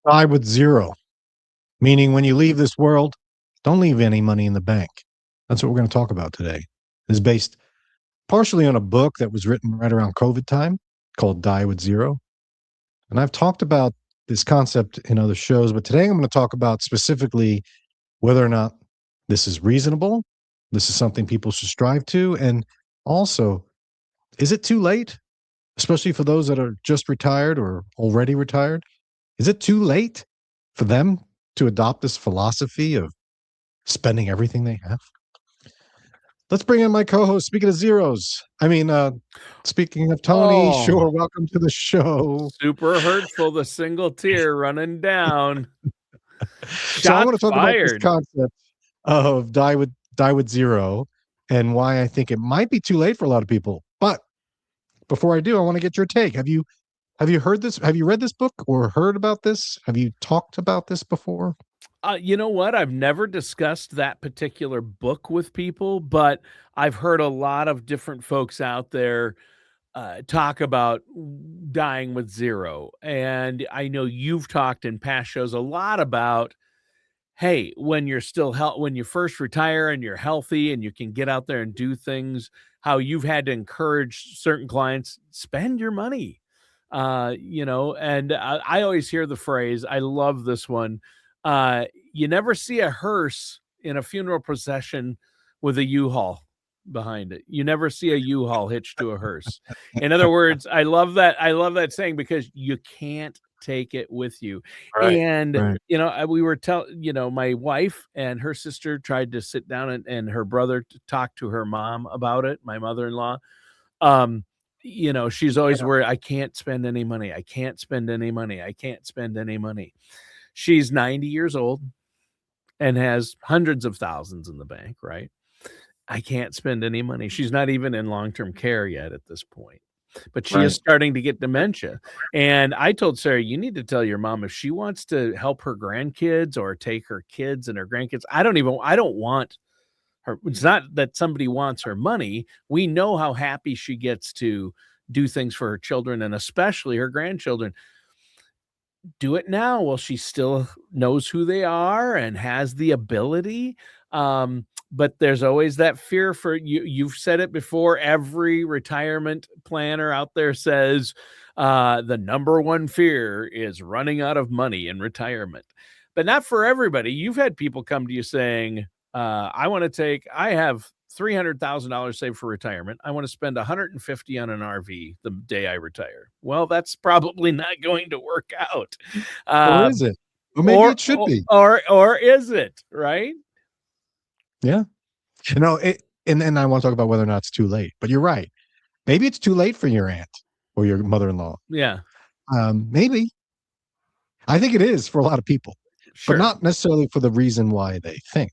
Die with zero, meaning when you leave this world, don't leave any money in the bank. That's what we're going to talk about today. It's based partially on a book that was written right around COVID time called Die with Zero. And I've talked about this concept in other shows, but today I'm going to talk about specifically whether or not this is reasonable. This is something people should strive to. And also, is it too late, especially for those that are just retired or already retired? Is it too late for them to adopt this philosophy of spending everything they have? Let's bring in my co-host. Speaking of zeros, speaking of Tony, Oh. sure, welcome to the show. Super hurtful, the single tear running down. So I want to talk about this concept of die with zero and why I think it might be too late for a lot of people. But before I do, I want to get your take. Have you heard this? Have you read this book or heard about this? Have you talked about this before? You know what? I've never discussed that particular book with people, but I've heard a lot of different folks out there talk about dying with zero. And I know you've talked in past shows a lot about, hey, when you're still when you first retire and you're healthy and you can get out there and do things, how you've had to encourage certain clients, spend your money. And I always hear the phrase, I love this one. You never see a hearse in a funeral procession with a U-Haul behind it. You never see a U-Haul hitched to a hearse. In other words, I love that saying because you can't take it with you. Right, And, right. we were my wife and her sister tried to sit down and her brother to talk to her mom about it, my mother-in-law. She's always worried, I can't spend any money. I can't spend any money. I can't spend any money. She's 90 years old and has hundreds of thousands in the bank, right? I can't spend any money. She's not even in long-term care yet at this point, but she is starting to get dementia. And I told Sarah, you need to tell your mom if she wants to help her grandkids or take her kids and her grandkids. I don't want her. It's not that somebody wants her money. We know how happy she gets to do things for her children and especially her grandchildren. Do it now while she still knows who they are and has the ability. But there's always that fear for you. You've said it before. Every retirement planner out there says the number one fear is running out of money in retirement, but not for everybody. You've had people come to you saying, I have $300,000 saved for retirement. I want to spend $150 on an RV the day I retire. Well, that's probably not going to work out. Or is it? Or maybe it should be. Or is it, right? Yeah. And then I want to talk about whether or not it's too late. But you're right. Maybe it's too late for your aunt or your mother-in-law. Yeah. Maybe. I think it is for a lot of people, but not necessarily for the reason why they think.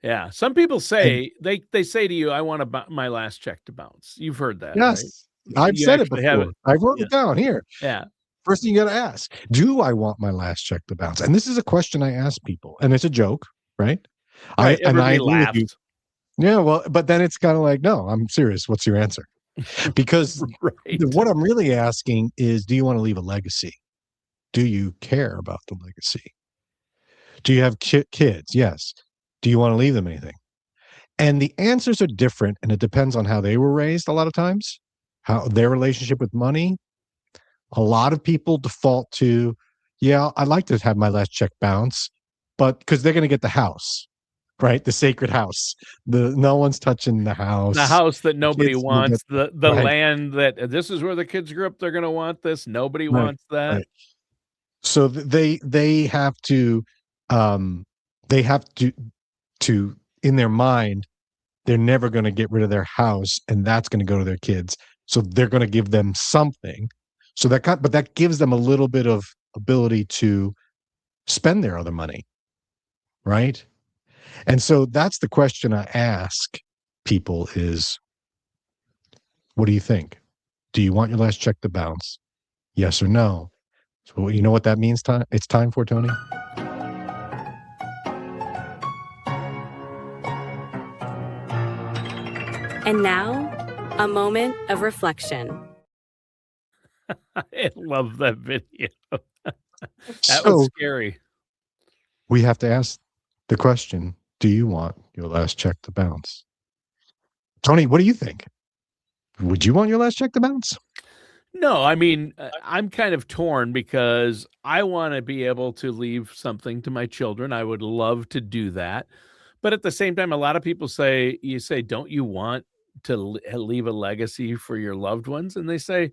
Yeah. Some people say, they say to you, I want my last check to bounce. You've heard that, yes, right? I've said it before. I wrote it down here. Yeah. First thing you got to ask, do I want my last check to bounce? And this is a question I ask people, and it's a joke, right? Everybody laughed. Yeah, well, but then it's kind of like, no, I'm serious. What's your answer? Because what I'm really asking is, do you want to leave a legacy? Do you care about the legacy? Do you have kids? Yes. Do you want to leave them anything? And the answers are different, and it depends on how they were raised a lot of times, how their relationship with money. A lot of people default to, yeah, I'd like to have my last check bounce, but because they're going to get the house, right? The sacred house. No one's touching the house. The house that nobody wants, the land that this is where the kids grew up. They're going to want this. Nobody wants that. Right. So they have to in their mind, they're never going to get rid of their house, and that's going to go to their kids. So they're going to give them something. So but that gives them a little bit of ability to spend their other money, right? And so that's the question I ask people is, what do you think? Do you want your last check to bounce? Yes or no? So you know what that means? It's time for, Tony? And now, a moment of reflection. I love that video. That was So scary. we have to ask the question, do you want your last check to bounce? Tony, what do you think? Would you want your last check to bounce? No, I mean, I'm kind of torn because I want to be able to leave something to my children. I would love to do that. But at the same time, a lot of people say, don't you want to leave a legacy for your loved ones? And they say,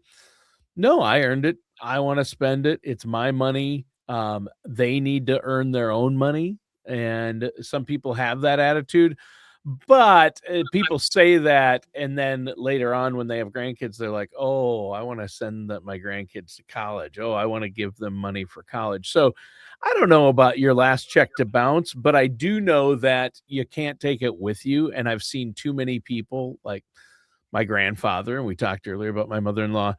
no, I earned it. I want to spend it. It's my money. They need to earn their own money. And some people have that attitude. But people say that, and then later on, when they have grandkids, they're like, "Oh, I want to send my grandkids to college. Oh, I want to give them money for college." So, I don't know about your last check to bounce, but I do know that you can't take it with you. And I've seen too many people, like my grandfather, and we talked earlier about my mother-in-law.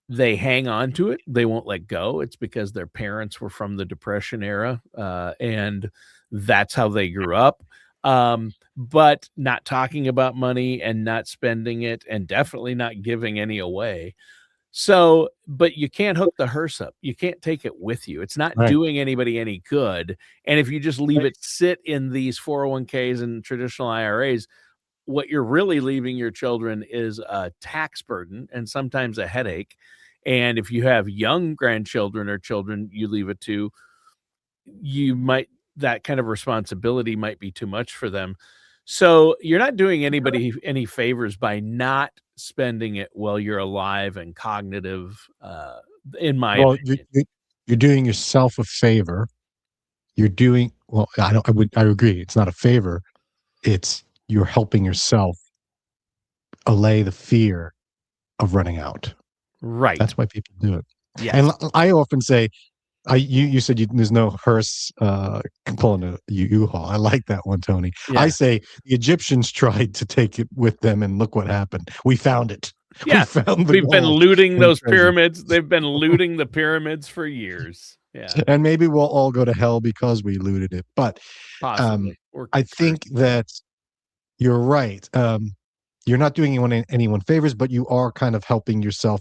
They hang on to it; they won't let go. It's because their parents were from the Depression era, and that's how they grew up. But not talking about money and not spending it and definitely not giving any away. So, but you can't hook the hearse up. You can't take it with you. It's not Right. doing anybody any good. And if you just leave it sit in these 401ks and traditional IRAs, what you're really leaving your children is a tax burden and sometimes a headache. And if you have young grandchildren or children you leave it to, that kind of responsibility might be too much for them. So you're not doing anybody any favors by not spending it while you're alive and cognitive, in my Well, opinion. you're doing yourself a favor. You're doing well. I agree. It's not a favor. It's you're helping yourself allay the fear of running out. Right. That's why people do it. Yes. And I often say, you said there's no hearse pulling a U-Haul. I like that one, Tony. Yeah. I say the Egyptians tried to take it with them, and look what happened. We found it. Yeah. We found the We've been gold looting and those treasure. pyramids. They've been looting the pyramids for years. Yeah. And maybe we'll all go to hell because we looted it. But Possibly. Or I think that you're right. You're not doing anyone favors, but you are kind of helping yourself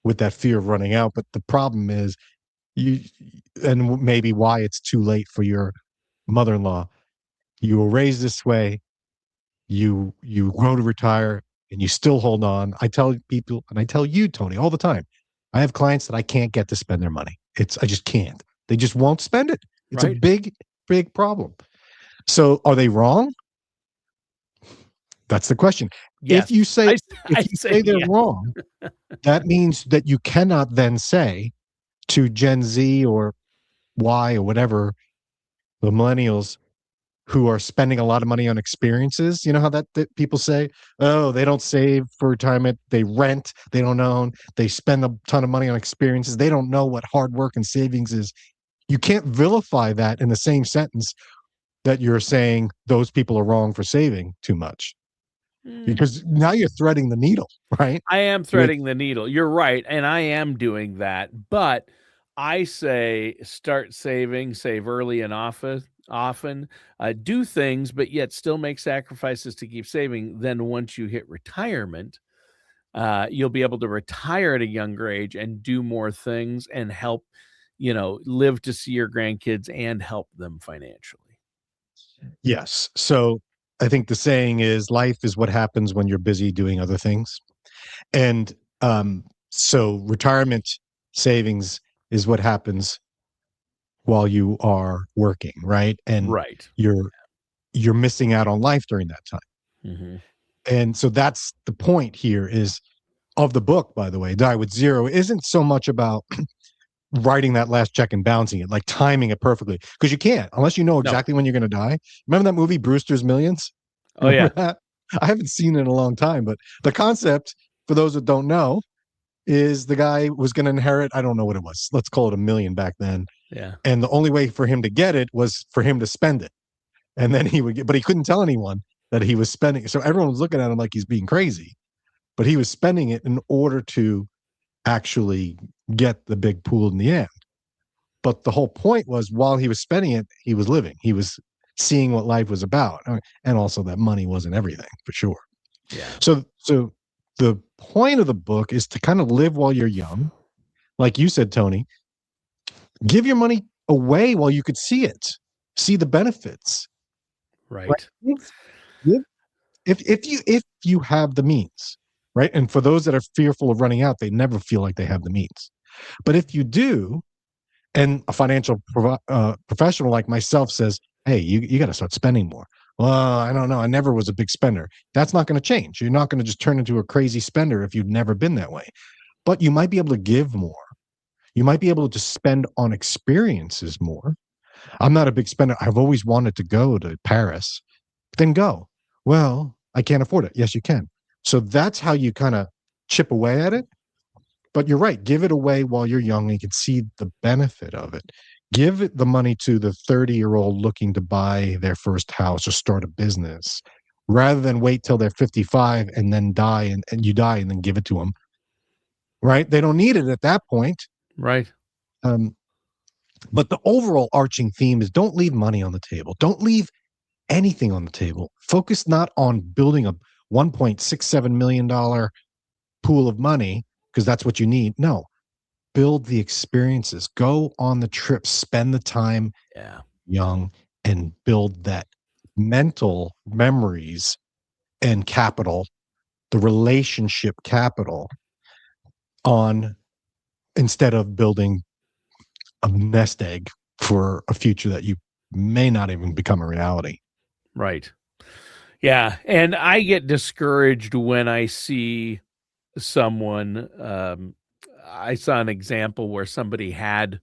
with that fear of running out. But the problem is and maybe why it's too late for your mother-in-law. You were raised this way. You grow to retire, and you still hold on. I tell people, and I tell you, Tony, all the time. I have clients that I can't get to spend their money. I just can't. They just won't spend it. It's a Right. big problem. So are they wrong? That's the question. Yes. If you say I say they're yes. wrong, that means that you cannot then say to Gen Z or Y or whatever, the millennials who are spending a lot of money on experiences. You know how that people say, oh, they don't save for retirement, they rent, they don't own, they spend a ton of money on experiences, they don't know what hard work and savings is. You can't vilify that in the same sentence that you're saying those people are wrong for saving too much, because now you're threading the needle, right? I am threading the needle. You're right, and I am doing that. But I say start saving, save early and often, do things, but yet still make sacrifices to keep saving. Then once you hit retirement, you'll be able to retire at a younger age and do more things and help, live to see your grandkids and help them financially. Yes. So I think the saying is life is what happens when you're busy doing other things. And so retirement savings is what happens while you are working, right? And Right. you're missing out on life during that time. Mm-hmm. And so that's the point here is of the book, by the way, Die with Zero isn't so much about writing that last check and bouncing it, like timing it perfectly, because you can't unless you know exactly when you're going to die. Remember that movie Brewster's Millions? Oh yeah. That? I haven't seen it in a long time, but the concept, for those that don't know, is the guy was going to inherit, I don't know what it was, let's call it $1 million back then. Yeah. And the only way for him to get it was for him to spend it. And then he would get, but he couldn't tell anyone that he was spending it. So everyone was looking at him like he's being crazy, but he was spending it in order to actually get the big pool in the end. But the whole point was while he was spending it, he was living. He was seeing what life was about. And also that money wasn't everything, for sure. Yeah. So the point of the book is to kind of live while you're young. Like you said, Tony, Give your money away while you could see it, see the benefits. Right. Give- if you have the means, right? And for those that are fearful of running out, they never feel like they have the means. But if you do, and a financial professional like myself says, hey, you got to start spending more. Well, I don't know. I never was a big spender. That's not going to change. You're not going to just turn into a crazy spender if you've never been that way. But you might be able to give more. You might be able to spend on experiences more. I'm not a big spender. I've always wanted to go to Paris. Then go. Well, I can't afford it. Yes, you can. So that's how you kind of chip away at it. But you're right. Give it away while you're young and you can see the benefit of it. Give it the money to the 30-year-old looking to buy their first house or start a business rather than wait till they're 55 and then die and you die and then give it to them. Right? They don't need it at that point. Right. But the overall arching theme is don't leave money on the table. Don't leave anything on the table. Focus not on building a $1.67 million pool of money because that's what you need. No, build the experiences. Go on the trip. Spend the time young and build that mental memories and capital, the relationship capital on instead of building a nest egg for a future that you may not even become a reality. Right. Yeah. And I get discouraged when I see someone, I saw an example where somebody had,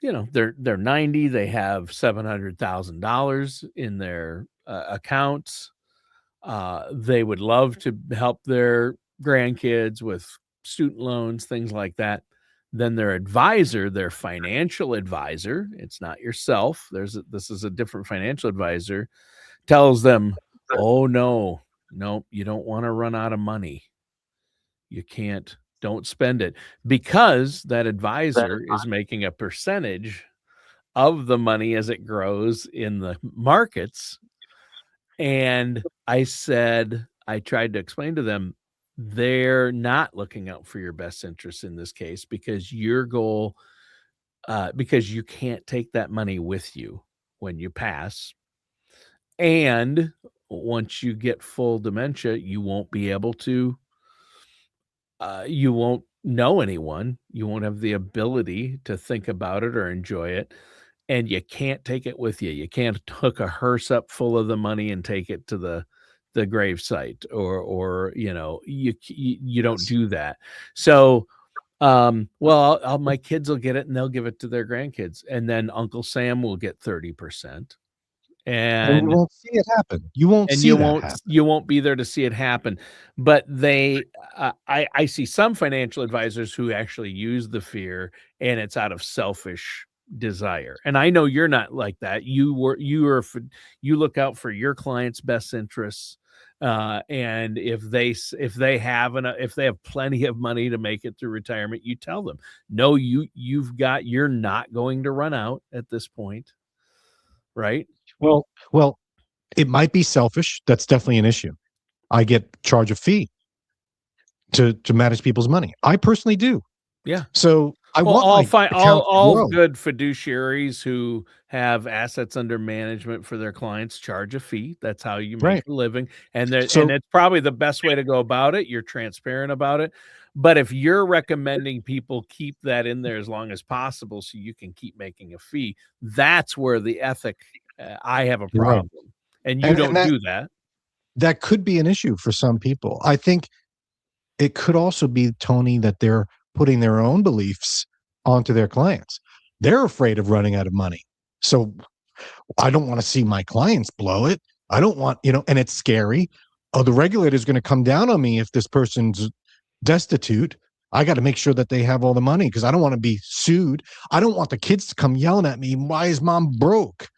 they're 90, they have $700,000 in their accounts. They would love to help their grandkids with student loans, things like that. Then their advisor, their financial advisor, it's not yourself. This is a different financial advisor, tells them, oh, no, you don't want to run out of money. You can't, don't spend it, because that advisor is making a percentage of the money as it grows in the markets. And I tried to explain to them, they're not looking out for your best interest in this case, because your goal, because you can't take that money with you when you pass. And once you get full dementia, you won't be able to, you won't know anyone. You won't have the ability to think about it or enjoy it. And you can't take it with you. You can't hook a hearse up full of the money and take it to the grave site, or you don't do that. So, my kids will get it and they'll give it to their grandkids, and then Uncle Sam will get 30%. And you won't see it happen. You won't see that happen. You won't be there to see it happen. But I see some financial advisors who actually use the fear, and it's out of selfish desire. And I know you're not like that. You look out for your clients' best interests. And if they have plenty of money to make it through retirement, you tell them, no, you're not going to run out at this point. Right. Well, it might be selfish. That's definitely an issue. I charge a fee to manage people's money. I personally do. Yeah. So all good fiduciaries who have assets under management for their clients charge a fee. That's how you make a living. And it's probably the best way to go about it. You're transparent about it. But if you're recommending people keep that in there as long as possible so you can keep making a fee, that's where the ethic, I have a problem. Right. And you don't do that. That could be an issue for some people. I think it could also be, Tony, that they're putting their own beliefs onto their clients. They're afraid of running out of money. So I don't want to see my clients blow it. I don't want, and it's scary. Oh, the regulator's going to come down on me if this person's destitute. I got to make sure that they have all the money because I don't want to be sued. I don't want the kids to come yelling at me, why is mom broke?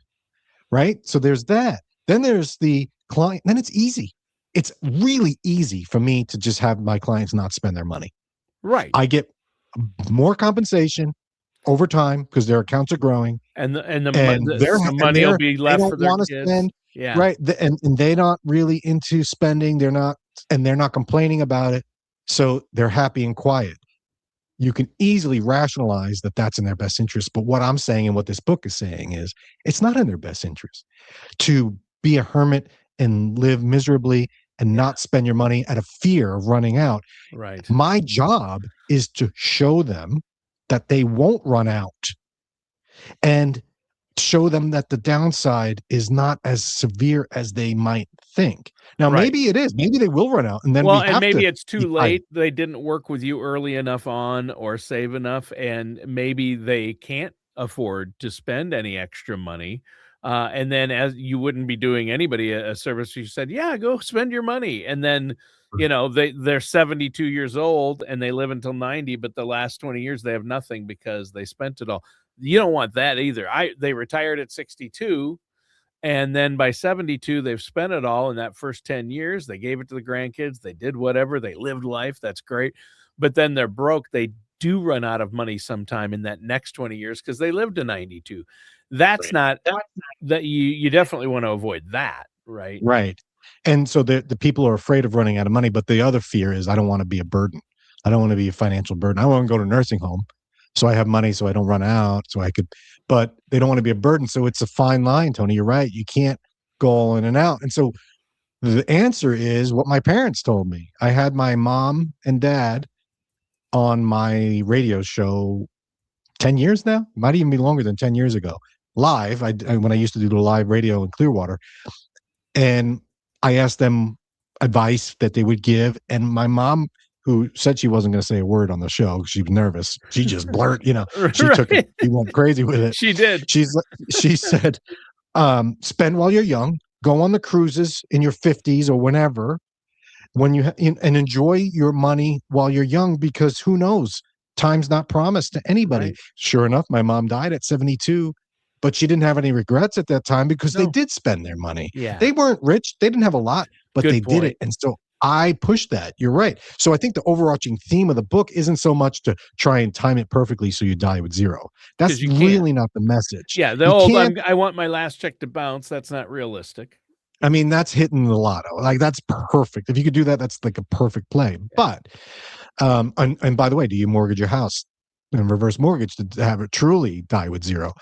Right? So there's that. Then there's the client. Then it's easy. It's really easy for me to just have my clients not spend their money. Right. I get more compensation over time because their accounts are growing, and the money will be left for their kids. Spend, right? And they're not really into spending. They're not complaining about it, so they're happy and quiet. you can easily rationalize that that's in their best interest. But what I'm saying and what this book is saying is it's not in their best interest to be a hermit and live miserably and not spend your money out of fear of running out. Right. My job is to show them that they won't run out and show them that the downside is not as severe as they might think. Now, Right. maybe it is. Maybe they will run out, and then Well, we and have maybe to it's too decide. late. They didn't work with you early enough on or save enough, and maybe they can't afford to spend any extra money. And then as you wouldn't be doing anybody a service, you said, yeah, go spend your money. And then, they're 72 years old and they live until 90, but the last 20 years they have nothing because they spent it all. You don't want that either. They retired at 62. And then by 72, they've spent it all in that first 10 years. They gave it to the grandkids. They did whatever. They lived life. That's great. But then they're broke. They do run out of money sometime in that next 20 years because they lived to 92. That's not that you definitely want to avoid that, right? Right. And so the people are afraid of running out of money, but the other fear is I don't want to be a burden. I don't want to be a financial burden. I want to go to a nursing home so I have money so I don't run out, so I could, but they don't want to be a burden. So it's a fine line, Tony. You're right. You can't go all in and out. And so the answer is what my parents told me. I had my mom and dad on my radio show 10 years now. It might even be longer than 10 years ago. Live, when I used to do the live radio in Clearwater. And I asked them advice that they would give. And my mom, who said she wasn't going to say a word on the show because she was nervous, she just blurted, she took it, she went crazy with it. She did. She said, spend while you're young, go on the cruises in your 50s or whenever, and enjoy your money while you're young, because who knows? Time's not promised to anybody. Right. Sure enough, my mom died at 72. But she didn't have any regrets at that time because they No. did spend their money. Yeah. They weren't rich. They didn't have a lot, but Good they did point. it. And so I pushed that. You're right. So I think the overarching theme of the book isn't so much to try and time it perfectly so you die with zero. That's 'Cause you can't. really not the message. Yeah, the You old can't- I want my last check to bounce. That's not realistic. I mean, that's hitting the lotto. Like, that's perfect. If you could do that, that's like a perfect play. But, and by the way, do you mortgage your house and reverse mortgage to have it truly die with zero?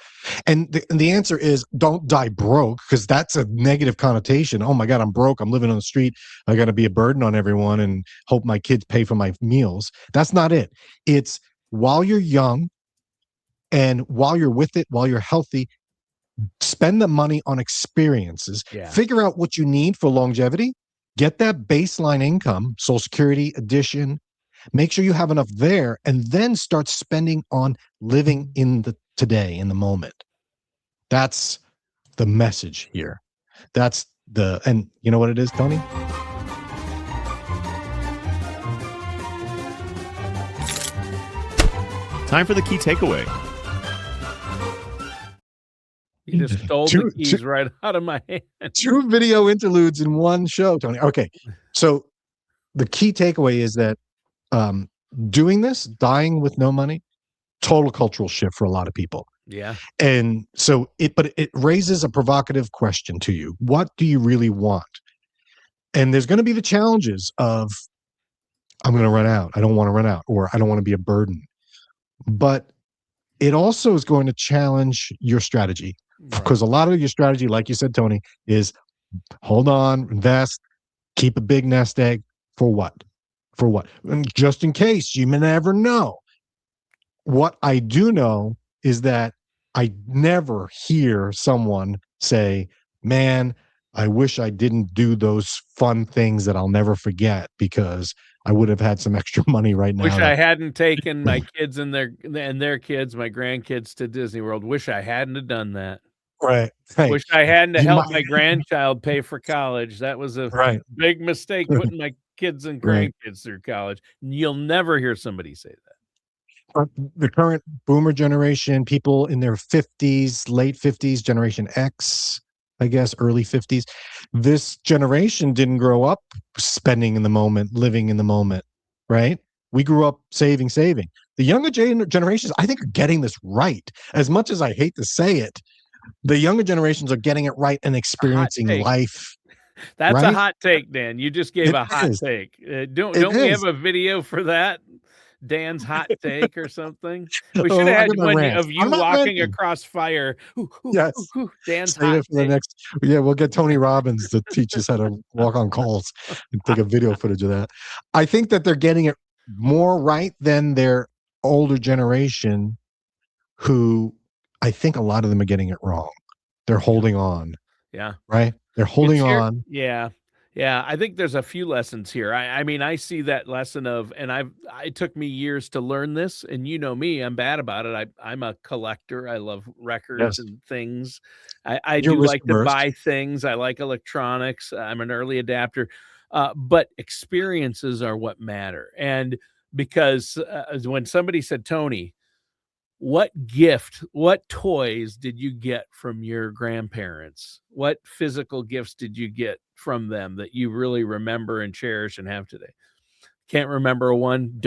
And the answer is don't die broke, because that's a negative connotation. Oh my God, I'm broke. I'm living on the street. I got to be a burden on everyone and hope my kids pay for my meals. That's not it. It's while you're young and while you're with it, while you're healthy, spend the money on experiences. Yeah. Figure out what you need for longevity. Get that baseline income, Social Security, addition. Make sure you have enough there, and then start spending on living in the today, in the moment. That's the message here. And you know what it is, Tony? Time for the key takeaway. You just stole the keys right out of my hand. 2 video interludes in one show, Tony. Okay. So the key takeaway is that doing this, dying with no money, total cultural shift for a lot of people. Yeah. And so it raises a provocative question to you. What do you really want? And there's going to be the challenges of, I'm going to run out. I don't want to run out, or I don't want to be a burden. But it also is going to challenge your strategy, because a lot of your strategy, like you said, Tony, is hold on, invest, keep a big nest egg. For what? For what? And just in case, you may never know. What I do know is that I never hear someone say, man, I wish I didn't do those fun things that I'll never forget because I would have had some extra money right now. Wish I hadn't taken my kids and their kids, my grandkids, to Disney World. Wish I hadn't have done that. Right. Wish I hadn't have helped my grandchild pay for college. That was a big mistake, putting my kids and grandkids through college. You'll never hear somebody say that. The current boomer generation, people in their 50s, late 50s, Generation X, I guess, early 50s, this generation didn't grow up spending in the moment, living in the moment, right? We grew up saving. The younger generations, I think, are getting this right. As much as I hate to say it, the younger generations are getting it right and experiencing life. That's right? A hot take, Dan. You just gave a hot take. Don't we have a video for that? Dan's hot take or something. We Oh, should have I had got my one rant. of you I'm not walking ranting. across fire. Yes. Dan's Save hot it for the take. next. Yeah, we'll get Tony Robbins to teach us how to walk on coals and take a video footage of that. I think that they're getting it more right than their older generation, who I think a lot of them are getting it wrong. They're holding on, Yeah. right? They're holding It's here- on. Yeah. Yeah. I think there's a few lessons here. I mean, I see that lesson of, and it took me years to learn this, and you know me, I'm bad about it. I'm a collector. I love records Yes. and things. I You're do like to risk-averse. buy things. I like electronics. I'm an early adapter. But experiences are what matter. And because when somebody said, Tony, what toys did you get from your grandparents? What physical gifts did you get from them that you really remember and cherish and have today? Can't remember one.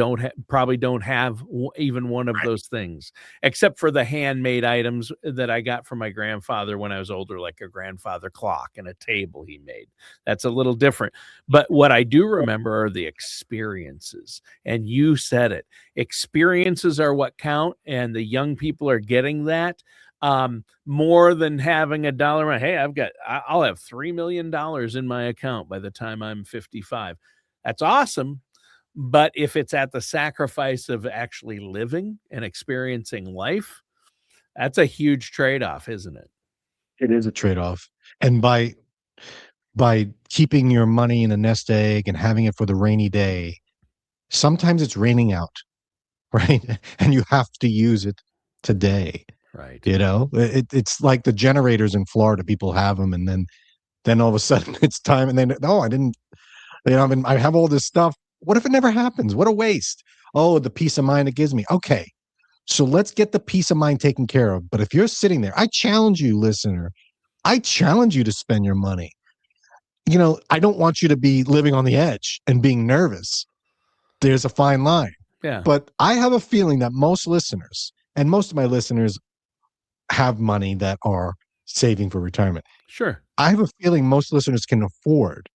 Probably don't have even one of those things, except for the handmade items that I got from my grandfather when I was older, like a grandfather clock and a table he made. That's a little different. But what I do remember are the experiences. And you said it. Experiences are what count, and the young people are getting that. More than having a dollar. Hey, I'll have $3 million in my account by the time I'm 55. That's awesome. But if it's at the sacrifice of actually living and experiencing life, that's a huge trade-off, isn't it? It is a trade-off. And by keeping your money in a nest egg and having it for the rainy day, sometimes it's raining out, right? And you have to use it today. Right. You know, it's like the generators in Florida. People have them, and then all of a sudden it's time, and then I didn't. You know, I have all this stuff. What if it never happens? What a waste. Oh, the peace of mind it gives me. Okay, so let's get the peace of mind taken care of. But if you're sitting there, I challenge you, listener. I challenge you to spend your money. You know, I don't want you to be living on the edge and being nervous. There's a fine line. Yeah. But I have a feeling that most listeners, and most of my listeners have money that are saving for retirement. Sure. I have a feeling most listeners can afford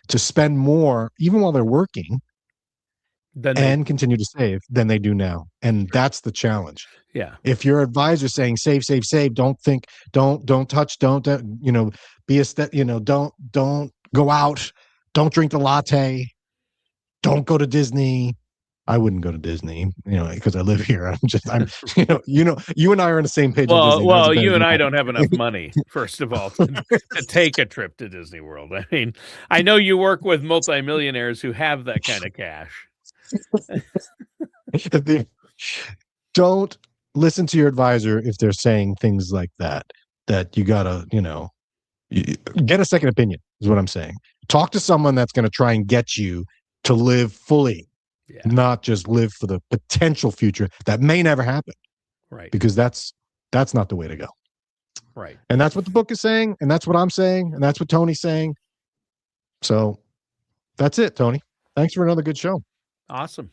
to spend more, even while they're working, and continue to save than they do now. And that's the challenge. Yeah. If your advisor's saying save, don't think, don't touch, don't be don't go out, don't drink the latte, don't go to Disney. I wouldn't go to Disney, because I live here. You and I are on the same page. Well, you and I don't have enough money, first of all, to take a trip to Disney World. I mean, I know you work with multimillionaires who have that kind of cash. Don't listen to your advisor if they're saying things like that you gotta, get a second opinion is what I'm saying. Talk to someone that's going to try and get you to live fully. Yeah. Not just live for the potential future that may never happen. Right. Because that's not the way to go. Right. And that's what the book is saying, and that's what I'm saying, and that's what Tony's saying. So that's it, Tony. Thanks for another good show. Awesome.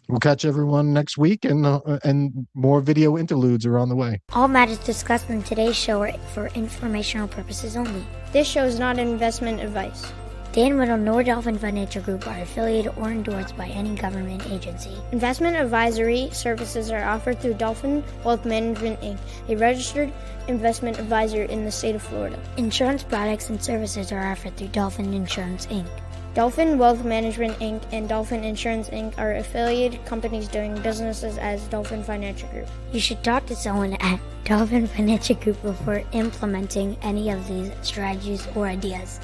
We'll catch everyone next week, and more video interludes are on the way. All matters discussed in today's show are for informational purposes only. This show is not investment advice. Dan Riddle nor Dolphin Financial Group are affiliated or endorsed by any government agency. Investment advisory services are offered through Dolphin Wealth Management, Inc., a registered investment advisor in the state of Florida. Insurance products and services are offered through Dolphin Insurance, Inc. Dolphin Wealth Management, Inc. and Dolphin Insurance, Inc. are affiliated companies doing businesses as Dolphin Financial Group. You should talk to someone at Dolphin Financial Group before implementing any of these strategies or ideas.